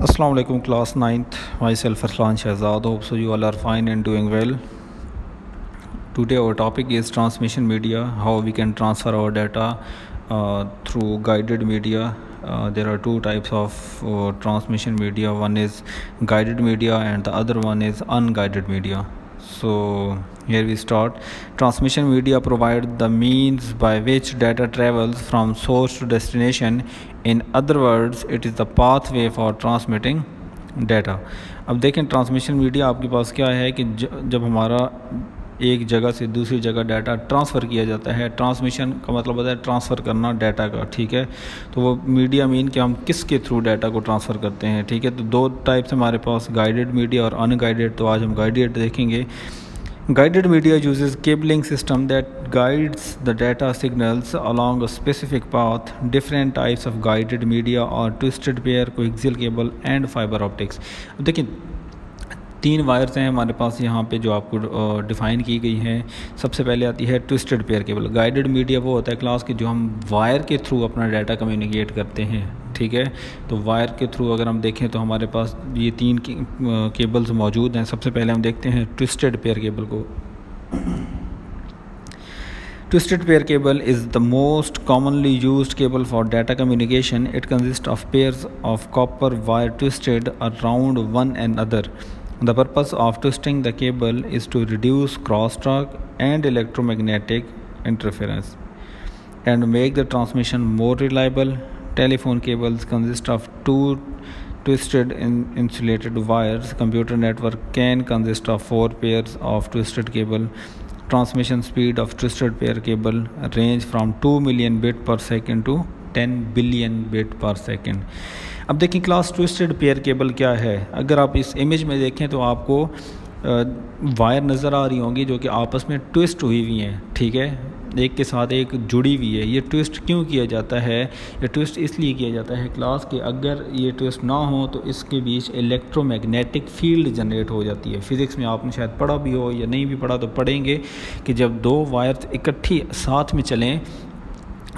Assalamu alaikum class 9th, myself Arslan Shahzad. Hope so you all are fine and doing well. Today our topic is transmission media, how we can transfer our data through guided media. There are two types of transmission media. One is guided media and the other one is unguided media. So here we start. Transmission media provide the means by which data travels from source to destination. In other words, it is the pathway for transmitting data. अब देखें transmission media आपके पास क्या है कि जब हमारा एक जगह से दूसरी जगह डाटा ट्रांसफ़र किया जाता है। ट्रांसमिशन का मतलब होता है ट्रांसफ़र करना डाटा का, ठीक है। तो वो मीडिया मीन कि हम किसके थ्रू डाटा को ट्रांसफ़र करते हैं, ठीक है। तो दो टाइप्स हमारे पास, गाइडेड मीडिया और अनगाइडेड। तो आज हम गाइडेड देखेंगे। Guided media uses cabling system that guides the data signals along a specific path. Different types of guided media are twisted pair, coaxial cable and fiber optics. अब देखिए तीन wires हैं हमारे पास यहाँ पे जो आपको डिफ़ाइन की गई हैं। सबसे पहले आती है twisted pair cable. Guided media वो होता है क्लास के जो हम वायर के थ्रू अपना डाटा कम्युनिकेट करते हैं, ठीक है। तो वायर के थ्रू अगर हम देखें तो हमारे पास ये तीन केबल्स मौजूद हैं। सबसे पहले हम देखते हैं ट्विस्टेड पेयर केबल को। Twisted pair cable is the most commonly used cable for data communication. It consists of pairs of copper wire twisted around one another. The purpose of twisting the cable is to reduce crosstalk and electromagnetic interference and make the transmission more reliable. Telephone cables consist of two twisted insulated wires. Computer network can consist of 4 pairs of twisted cable. Transmission speed of twisted pair cable range from 2 million bit per second to 10 billion bit per second. अब देखिए class twisted pair cable क्या है। अगर आप इस image में देखें तो आपको वायर नज़र आ रही होंगी जो कि आपस में ट्विस्ट हुई हुई हैं, ठीक है, एक के साथ एक जुड़ी हुई है। ये ट्विस्ट क्यों किया जाता है? ये ट्विस्ट इसलिए किया जाता है क्लास के अगर ये ट्विस्ट ना हो तो इसके बीच इलेक्ट्रोमैग्नेटिक फील्ड जनरेट हो जाती है। फिज़िक्स में आपने शायद पढ़ा भी हो या नहीं भी पढ़ा तो पढ़ेंगे कि जब दो वायर इकट्ठी साथ में चलें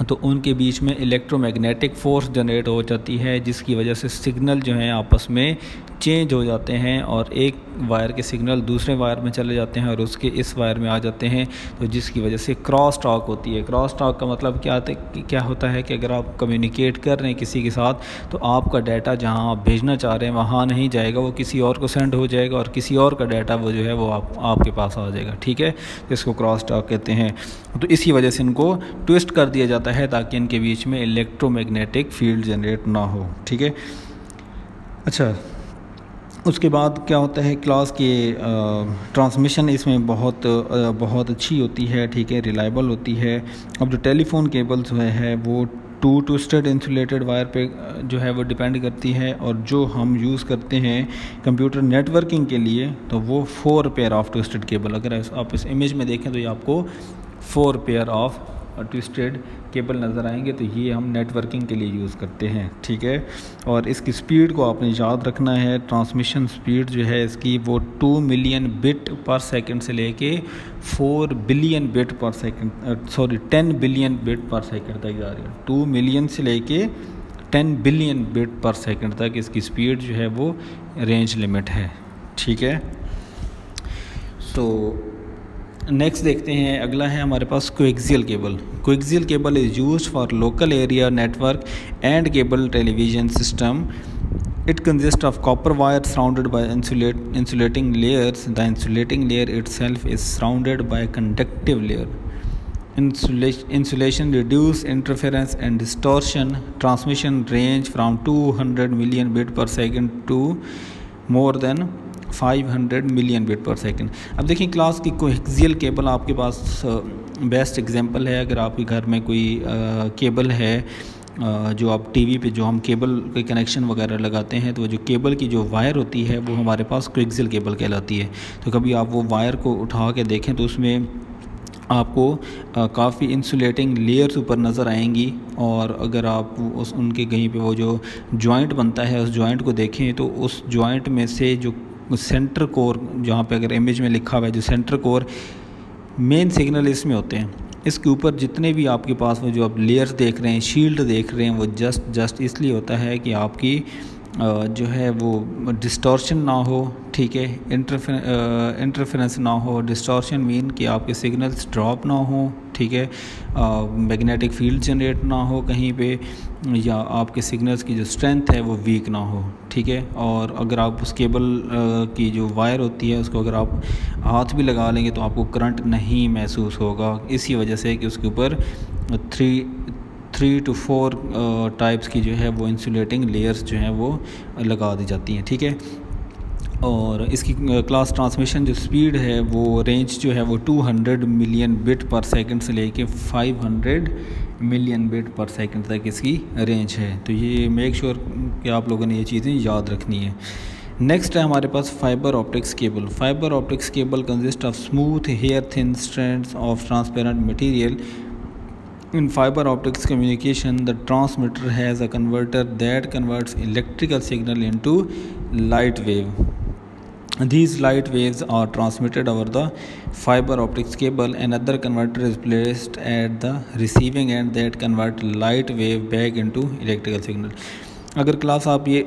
तो उनके बीच में इलेक्ट्रोमैग्नेटिक फ़ोर्स जनरेट हो जाती है, जिसकी वजह से सिग्नल जो हैं आपस में चेंज हो जाते हैं और एक वायर के सिग्नल दूसरे वायर में चले जाते हैं और उसके इस वायर में आ जाते हैं, तो जिसकी वजह से क्रॉस टॉक होती है। क्रॉस टॉक का मतलब क्या होता है कि अगर आप कम्युनिकेट कर रहे हैं किसी के साथ तो आपका डाटा जहां आप भेजना चाह रहे हैं वहां नहीं जाएगा, वो किसी और को सेंड हो जाएगा और किसी और का डाटा वो जो है वो आपके पास आ जाएगा, ठीक है। इसको क्रॉस टॉक कहते हैं। तो इसी वजह से इनको ट्विस्ट कर दिया जाता है ताकि इनके बीच में इलेक्ट्रोमैग्नेटिक फील्ड जनरेट ना हो, ठीक है। अच्छा, उसके बाद क्या होता है क्लास के ट्रांसमिशन इसमें बहुत अच्छी होती है, ठीक है, रिलायबल होती है। अब जो टेलीफोन केबल्स है वो टू ट्विस्टेड इंसुलेटेड वायर पे जो है वो डिपेंड करती है और जो हम यूज़ करते हैं कंप्यूटर नेटवर्किंग के लिए तो वो 4 पेयर ऑफ ट्विस्टेड केबल। अगर आप इस इमेज में देखें तो ये आपको 4 पेयर ऑफ ट्विस्टेड केबल नज़र आएंगे, तो ये हम नेटवर्किंग के लिए यूज़ करते हैं, ठीक है। और इसकी स्पीड को आपने याद रखना है। ट्रांसमिशन स्पीड जो है इसकी वो 2 मिलियन बिट पर सेकंड से लेके 4 बिलियन बिट पर सेकंड 10 बिलियन बिट पर सेकंड तक जा रही है। 2 मिलियन से लेके 10 बिलियन बिट पर सेकंड तक इसकी स्पीड जो है वो रेंज लिमिट है, ठीक है। तो नेक्स्ट देखते हैं, अगला है हमारे पास coaxial cable. Coaxial cable is used for local area network and cable television system. It consists of copper wire surrounded by insulating layers. The insulating layer itself is surrounded by a conductive layer. Insulation reduces interference and distortion. Transmission range from 200 million bit per second to more than 500 million bit पर second. अब देखिए class की coaxial cable आपके पास best example है। अगर आपके घर में कोई केबल है जो आप टीवी पे जो हम केबल के कनेक्शन वगैरह लगाते हैं तो जो केबल की जो वायर होती है वो हमारे पास कोएक्सियल केबल कहलाती है। तो कभी आप वो वायर को उठा के देखें तो उसमें आपको काफ़ी इंसुलेटिंग लेयर्स ऊपर नज़र आएंगी और अगर आप उनके कहीं पे वो जो जॉइंट बनता है उस जॉइंट को देखें तो उस जॉइंट में से जो सेंटर कोर, जहाँ पे अगर इमेज में लिखा हुआ है जो सेंटर कोर मेन सिग्नल इसमें होते हैं, इसके ऊपर जितने भी आपके पास वो जो आप लेयर्स देख रहे हैं, शील्ड देख रहे हैं, वो जस्ट इसलिए होता है कि आपकी जो है वो डिस्टॉर्शन ना हो, ठीक है, इंटरफेरेंस ना हो। डिस्टॉर्शन मीन कि आपके सिग्नल्स ड्रॉप ना हो, ठीक है, मैग्नेटिक फील्ड जनरेट ना हो कहीं पे, या आपके सिग्नल्स की जो स्ट्रेंथ है वो वीक ना हो, ठीक है। और अगर आप उस केबल की जो वायर होती है उसको अगर आप हाथ भी लगा लेंगे तो आपको करंट नहीं महसूस होगा, इसी वजह से कि उसके ऊपर 3 to 4 टाइप्स की जो है वो इंसुलेटिंग लेयर्स जो हैं वो लगा दी जाती हैं, ठीक है। और इसकी क्लास ट्रांसमिशन जो स्पीड है वो रेंज जो है वो 200 मिलियन बिट पर सेकंड से लेके 500 मिलियन बिट पर सेकंड तक इसकी रेंज है। तो ये मेक श्योर कि आप लोगों ने ये चीज़ें याद रखनी है। नेक्स्ट है हमारे पास fibre optics cable. Fibre optics cable consist of smooth hair thin strands of transparent material. In fiber optics communication, the transmitter has a converter that converts electrical signal into light wave. These light waves are transmitted over the fiber optics cable. Another converter is placed at the receiving end that convert light wave back into electrical signal. अगर class आप ये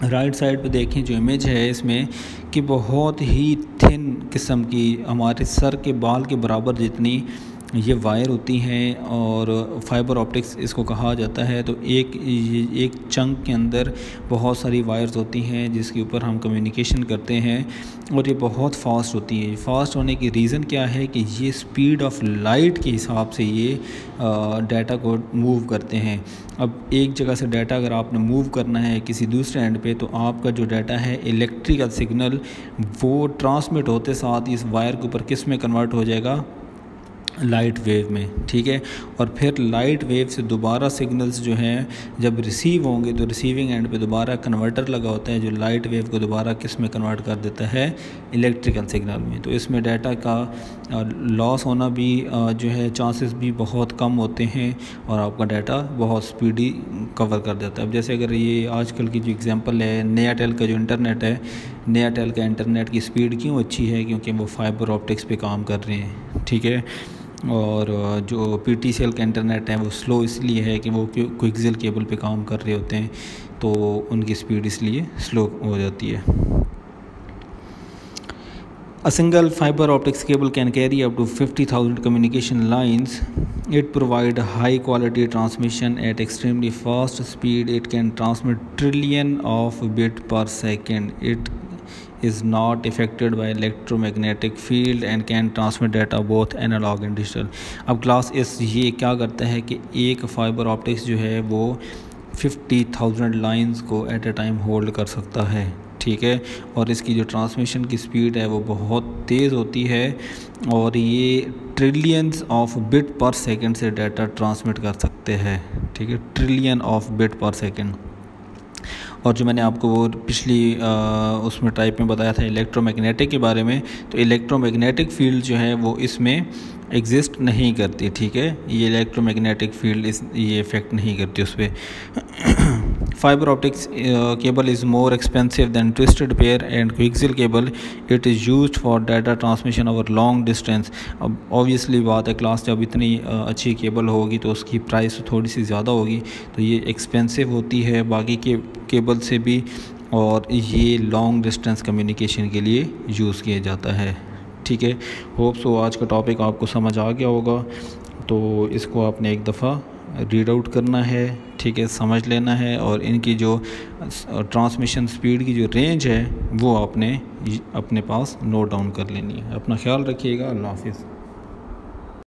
right side पे देखें जो image है इसमें कि बहुत ही थिन किस्म की हमारे सर के बाल के बराबर जितनी ये वायर होती हैं और फाइबर ऑप्टिक्स इसको कहा जाता है। तो एक चंक के अंदर बहुत सारी वायर्स होती हैं जिसके ऊपर हम कम्युनिकेशन करते हैं और ये बहुत फास्ट होती है। फास्ट होने की रीज़न क्या है कि ये स्पीड ऑफ लाइट के हिसाब से ये डाटा को मूव करते हैं। अब एक जगह से डाटा अगर आपने मूव करना है किसी दूसरे एंड पे, तो आपका जो डाटा है इलेक्ट्रिकल सिग्नल वो ट्रांसमिट होते साथ इस वायर के ऊपर किस में कन्वर्ट हो जाएगा, लाइट वेव में, ठीक है। और फिर लाइट वेव से दोबारा सिग्नल्स जो हैं जब रिसीव होंगे तो रिसीविंग एंड पे दोबारा कन्वर्टर लगा होता है जो लाइट वेव को दोबारा किस में कन्वर्ट कर देता है, इलेक्ट्रिकल सिग्नल में। तो इसमें डाटा का लॉस होना भी जो है चांसेस भी बहुत कम होते हैं और आपका डाटा बहुत स्पीडी कवर कर देता है। अब जैसे अगर ये आजकल की जो एग्जांपल है नयाटेल का जो इंटरनेट है, नयाटेल का इंटरनेट की स्पीड क्यों अच्छी है, क्योंकि वो फाइबर ऑप्टिक्स पे काम कर रहे हैं, ठीक है। और जो PTCL का इंटरनेट है वो स्लो इसलिए है कि वो कोएक्सियल केबल पे काम कर रहे होते हैं तो उनकी स्पीड इसलिए स्लो हो जाती है। A single fiber optics cable can carry up to 50,000 communication lines. It provides high quality transmission at extremely fast speed. It can transmit trillion of bit per second. It is not affected by electromagnetic field and can transmit data both analog and digital. अब class इस ये क्या करता है कि एक fibre optics जो है वो 50,000 लाइंस को एट ए टाइम होल्ड कर सकता है, ठीक है। और इसकी जो ट्रांसमिशन की स्पीड है वो बहुत तेज़ होती है और ये ट्रिलियंस ऑफ बिट पर सेकंड से डाटा ट्रांसमिट कर सकते हैं, ठीक है, ट्रिलियन ऑफ बिट पर सेकंड। और जो मैंने आपको वो पिछली उसमें टाइप में बताया था इलेक्ट्रोमैग्नेटिक के बारे में, तो इलेक्ट्रोमैग्नेटिक फील्ड जो है वो इसमें एग्जिस्ट नहीं करती, ठीक है। ये इलेक्ट्रोमैग्नेटिक फील्ड ये इफ़ेक्ट नहीं करती उस पर। Fibre optics cable is more expensive than twisted pair and coaxial cable. It is used for data transmission over long distance. अब ऑब्वियसली बात है, क्लास जब इतनी अच्छी केबल होगी तो उसकी प्राइस थोड़ी सी ज़्यादा होगी, तो ये एक्सपेंसिव होती है बाकी के केबल से भी, और ये लॉन्ग डिस्टेंस कम्युनिकेशन के लिए यूज़ किया जाता है, ठीक है। होप सो आज का टॉपिक आपको समझ आ गया होगा, तो इसको आपने एक दफ़ा रीड आउट करना है, ठीक है, समझ लेना है, और इनकी जो ट्रांसमिशन स्पीड की जो रेंज है वो आपने अपने पास नोट डाउन कर लेनी है। अपना ख्याल रखिएगा। अल्लाह हाफिज़।